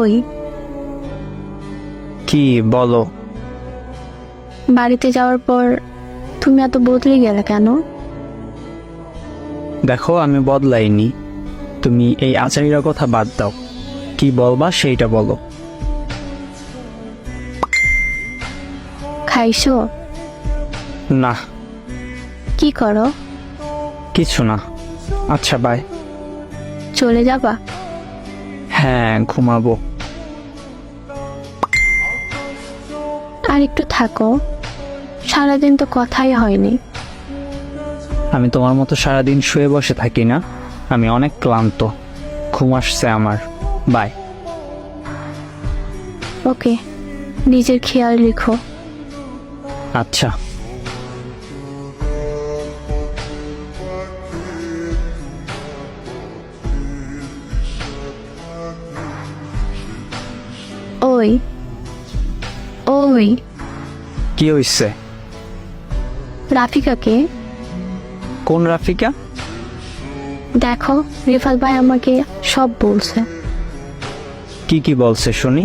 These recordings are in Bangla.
ওই কি বলো? বাড়িতে যাওয়ার পর তুমি এত বদলে গেলে কেন? দেখো, আমি বদলাইনি। তুমি এই আচারিরা কথা বাদ দাও। কি বলবা সেইটা বলো। খাইছো? না, কি করো? কিছু না। আচ্ছা, বাই। চলে যাবা? হ্যাঁ, ঘুমাবো। আর একটু থাকো, সারাদিন তো কথাই হয়নি। আমি তোমার মতো সারাদিন শুয়ে বসে থাকি না। আমি অনেক ক্লান্ত, ঘুম আসছে আমার। বাই। ওকে, নিজের খেয়াল রেখো। আচ্ছা। ওই ওই কি হইছে? রাফিকাকে কোন রাফিকা? দেখো, রিফাত ভাই আমাকে সব বলছে। কি কি বলছে শুনি?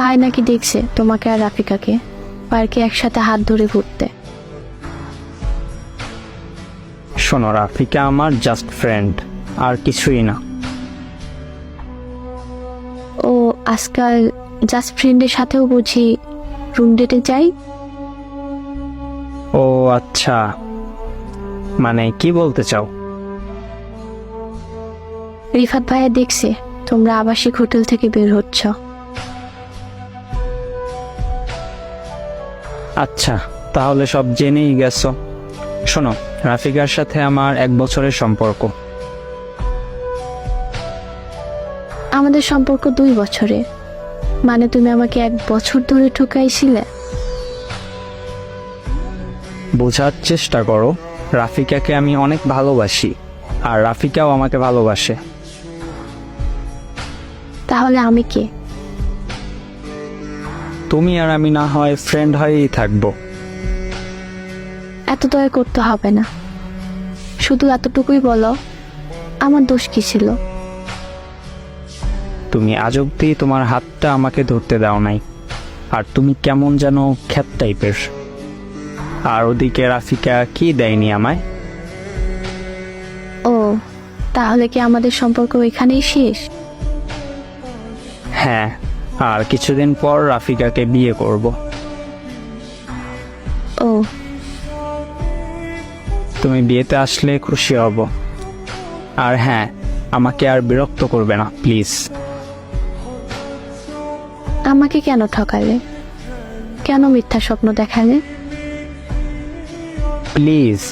ভাই নাকি দেখছে তোমাকে আর রাফিকাকে পার্কে একসাথে হাত ধরে ঘুরতে। শোনো, রাফিকা আমার জাস্ট ফ্রেন্ড, আর কিছুই না। ও আজকাল জাস্ট ফ্রেন্ডের সাথেও বুঝি রুম ডেটে যাই? ও আচ্ছা, মানে কি বলতে চাও? রিফাত ভাইয়া দেখছে তোমরা আবাসিক হোটেল থেকে বের হচ্ছ। আচ্ছা, তাহলে সব জেনেই গেছো। শোনো, রাফিকার সাথে আমার 1 বছরের সম্পর্ক। আমাদের সম্পর্ক 2 বছরে, মানে তুমি আমাকে 1 বছর ধরে ঠকাইছিলে? বোঝার চেষ্টা করো, রাফিকাকে আমি অনেক ভালোবাসি, আর রাফিকাও আমাকে ভালোবাসে। তাহলে আমি কে? তুমি আর আমি না হয় ফ্রেন্ড হয়েই থাকবো। এত দয়া করতে হবে না, শুধু এতটুকুই বলো, আমার দোষ কি ছিল? তুমি আজ অব্দি তোমার হাতটা আমাকে ধরতে দাও নাই, আর তুমি কেমন যেন খ্যাত টাইপের। আর ওদিকে রাফিকা কি দেয়নি আমায়? ও তাহলে কি আমাদের সম্পর্ক এখানেই শেষ? হ্যাঁ, আর কিছুদিন পর রাফিকাকে বিয়ে করব। ও তুমি বিয়েতে আসলে খুশি হব। আর হ্যাঁ, আমাকে আর বিরক্ত করবে না প্লিজ। আমাকে কেন ঠকালে? কেন মিথ্যা স্বপ্ন দেখালে? প্লিজ,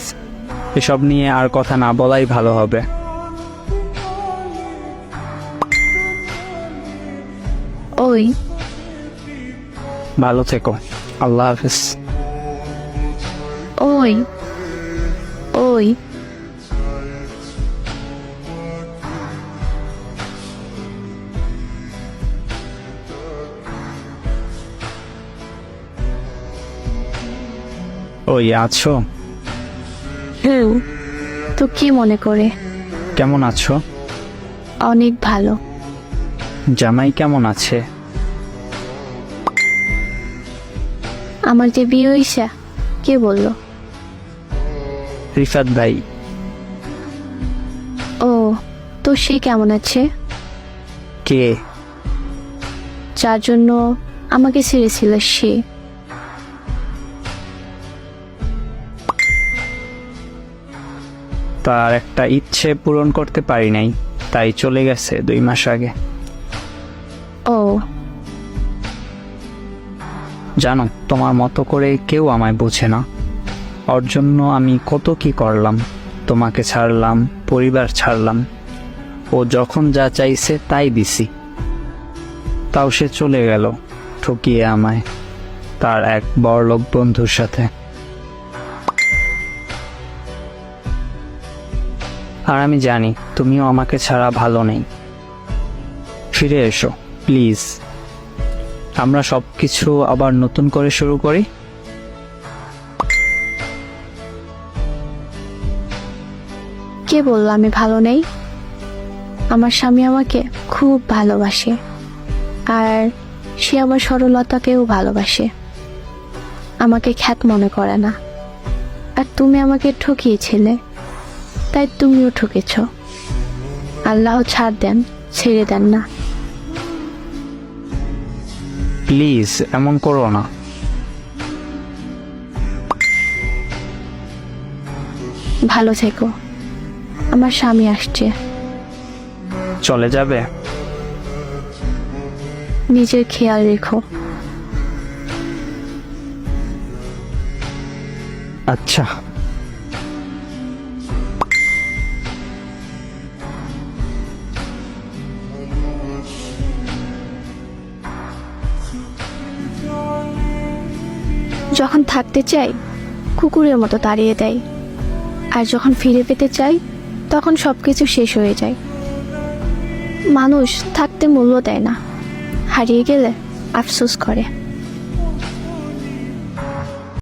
এসব নিয়ে আর কথা না বলাই ভালো হবে। ওই ভালো থেকো। আল্লাহ হাফেজ। ওই ওই ওই আছো? তো কি মনে করে? কেমন আছো? অনেক ভালো। জামাই কেমন আছে? আমার যে বিয়ে হইছে, কে বললো? রিফাত ভাই। ও তো সে কেমন আছে? কে? যার জন্য আমাকে ছেড়েছিল সে। তার একটা ইচ্ছে পূরণ করতে পারি নাই, তাই চলে গেছে 2 মাস আগে। ও জানো, তোমার মতো করে কেউ আমায় বোঝে না। ওর জন্য আমি কত কি করলাম, তোমাকে ছাড়লাম, পরিবার ছাড়লাম। ও যখন যা চাইছে তাই দিছি, তাও সে চলে গেল ঠকিয়ে আমায় তার এক বড়লোক বন্ধুর সাথে। আর আমি জানি তুমিও আমাকে ছাড়া ভালো নেই। ফিরে এসো প্লিজ, আমরা সবকিছু আবার নতুন করে শুরু করি। কে বললো আমি ভালো নেই? আমার স্বামী আমাকে খুব ভালোবাসে, আর সে আমার সরলতাকেও ভালোবাসে, আমাকে খ্যাত মনে করে না। আর তুমি আমাকে ঠকিয়েছিলে, তাই তুমিও ঠকেছ। আল্লাহ ছাড় দেন, ছেড়ে দেন না। প্লিজ এমন করো না। ভালো থেকো, আমার স্বামী আসছে। চলে যাবে? নিজের খেয়াল রেখো। আচ্ছা। যখন থাকতে চাই কুকুরের মতো তাড়িয়ে দেয়, আর যখন ফিরে পেতে চাই তখন সবকিছু শেষ হয়ে যায়। মানুষ থাকতে মূল্য দেয় না, হারিয়ে গেলে আফসোস করে।